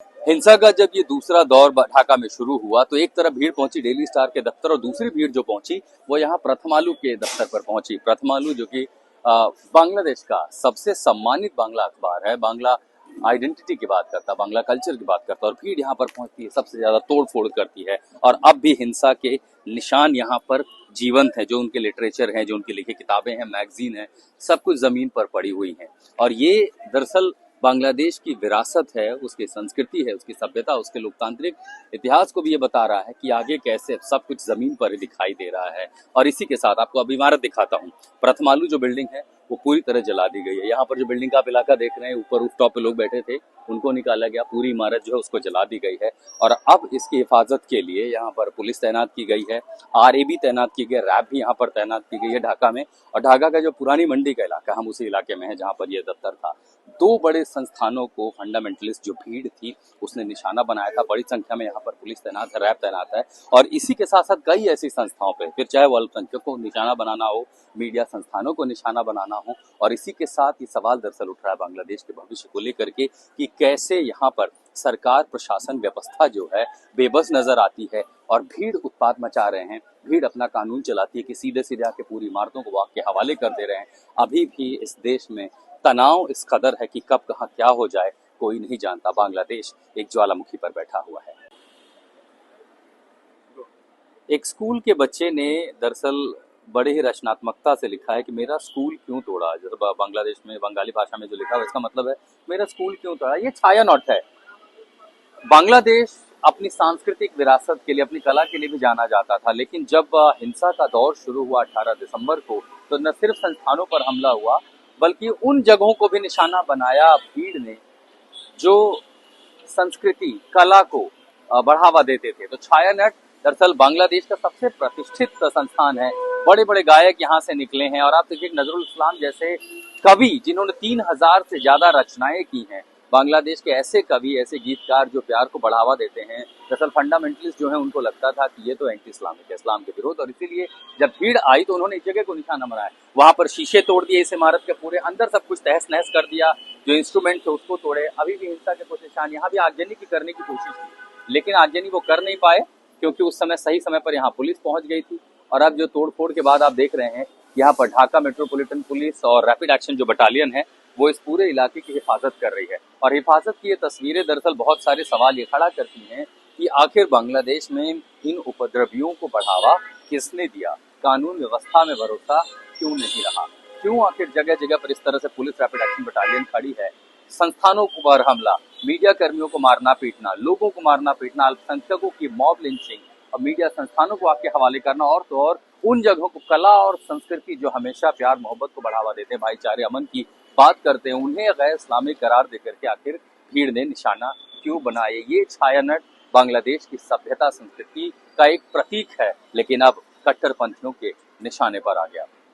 हिंसा का जब ये दूसरा दौर ढाका में शुरू हुआ तो एक तरफ भीड़ पहुंची डेली स्टार के दफ्तर और दूसरी भीड़ जो पहुंची वो यहाँ प्रथमालू के दफ्तर पर पहुंची। प्रथमालू जो कि बांग्लादेश का सबसे सम्मानित बांग्ला अखबार है, बांग्ला आइडेंटिटी की बात करता है, बांग्ला कल्चर की बात करता है, और भीड़ यहाँ पर पहुंचती है, सबसे ज्यादा तोड़ फोड़ करती है। और अब भी हिंसा के निशान यहाँ पर जीवंत है, जो उनके लिटरेचर हैं, जो उनकी लिखी किताबें हैं, मैगजीन है, सब कुछ जमीन पर पड़ी हुई है। और ये दरअसल बांग्लादेश की विरासत है, उसकी संस्कृति है, उसकी सभ्यता, उसके लोकतांत्रिक इतिहास को भी ये बता रहा है कि आगे कैसे सब कुछ जमीन पर दिखाई दे रहा है। और इसी के साथ आपको अब इमारत दिखाता हूँ। प्रथमालू जो बिल्डिंग है वो पूरी तरह जला दी गई है। यहाँ पर जो बिल्डिंग का आप इलाका देख रहे हैं, ऊपर रूफ टॉप पे लोग बैठे थे, उनको निकाला गया, पूरी इमारत जो है उसको जला दी गई है। और अब इसकी हिफाजत के लिए यहाँ पर पुलिस तैनात की गई है, RAB तैनात की गई, रैब भी यहाँ पर तैनात की गई है ढाका में। और ढाका का जो पुरानी मंडी का इलाका, हम उसी इलाके में है जहाँ पर यह दफ्तर था। दो बड़े संस्थानों को फंडामेंटलिस्ट जो भीड़ थी उसने निशाना बनाया था। बड़ी संख्या में यहाँ पर पुलिस तैनात है, रैब तैनात है। और इसी के साथ साथ कई ऐसी संस्थाओं पे, फिर चाहे वो अल्पसंख्यकों को निशाना बनाना हो, मीडिया संस्थानों को निशाना बनाना हो। और इसी के साथ ये सवाल दरअसल उठ रहा है बांग्लादेश के भविष्य को लेकर के कि कैसे यहाँ पर सरकार, प्रशासन, व्यवस्था जो है बेबस नजर आती है और भीड़ उत्पात मचा रहे हैं। भीड़ अपना कानून चलाती है कि सीधे सीधे आके पूरी इमारतों को वाक़ के हवाले कर दे रहे हैं। अभी भी इस देश में तनाव इस कदर है कि कब कहाँ क्या हो जाए कोई नहीं जानता। बांग्लादेश एक ज्वालामुखी पर बैठा हुआ है। एक स्कूल के बच्चे ने दरअसल बड़े ही रचनात्मकता से लिखा है कि मेरा स्कूल क्यों तोड़ा। जब बांग्लादेश में बंगाली भाषा में जो लिखा है इसका मतलब है मेरा स्कूल क्यों तोड़ा। ये छाया नॉट है। बांग्लादेश अपनी सांस्कृतिक विरासत के लिए, अपनी कला के लिए भी जाना जाता था, लेकिन जब हिंसा का दौर शुरू हुआ 18 दिसंबर को, तो न सिर्फ संस्थानों पर हमला हुआ बल्कि उन जगहों को भी निशाना बनाया भीड़ ने जो संस्कृति, कला को बढ़ावा देते थे। तो छायानट दरअसल बांग्लादेश का सबसे प्रतिष्ठित संस्थान है। बड़े बड़े गायक यहाँ से निकले हैं। और आप देखिए नजरुल इस्लाम जैसे कवि जिन्होंने 3000 से ज्यादा रचनाएं की हैं। बांग्लादेश के ऐसे कवि, ऐसे गीतकार जो प्यार को बढ़ावा देते हैं। दरअसल फंडामेंटलिस्ट जो है उनको लगता था कि ये तो एंटी इस्लामिक है, इस्लाम के विरोध, और इसीलिए जब भीड़ आई तो उन्होंने इस जगह को निशाना बनाया। वहां पर शीशे तोड़ दिए इस इमारत के पूरे, अंदर सब कुछ तहस नहस कर दिया, जो इंस्ट्रूमेंट थे उसको तोड़े। अभी भी हिंसा के कुछ निशान, यहाँ भी आगजनी की करने की कोशिश की, लेकिन आगजनी वो कर नहीं पाए क्योंकि उस समय सही समय पर यहाँ पुलिस पहुंच गई थी। और अब जो तोड़फोड़ के बाद आप देख रहे हैं यहाँ पर ढाका मेट्रोपॉलिटन पुलिस और रैपिड एक्शन जो बटालियन है वो इस पूरे इलाके की हिफाजत कर रही है। और हिफाजत की ये तस्वीरें दरअसल बहुत सारे सवाल ये खड़ा करती हैं कि आखिर बांग्लादेश में इन उपद्रवियों को बढ़ावा किसने दिया, कानून व्यवस्था में भरोसा क्यों नहीं रहा, क्यों आखिर जगह जगह पर इस तरह से पुलिस रैपिड एक्शन बटालियन खड़ी है। संस्थानों पर हमला, मीडिया कर्मियों को मारना पीटना, लोगों को मारना पीटना, अल्पसंख्यकों की मॉब लिंचिंग और मीडिया संस्थानों को आपके हवाले करना, और तो और उन जगहों को, कला और संस्कृति जो हमेशा प्यार मोहब्बत को बढ़ावा देते हैं, भाईचारे अमन की बात करते हैं, उन्हें गैर इस्लामिक करार देकर के आखिर भीड़ ने निशाना क्यों बनाए। ये छायानट बांग्लादेश की सभ्यता, संस्कृति का एक प्रतीक है, लेकिन अब कट्टरपंथियों के निशाने पर आ गया।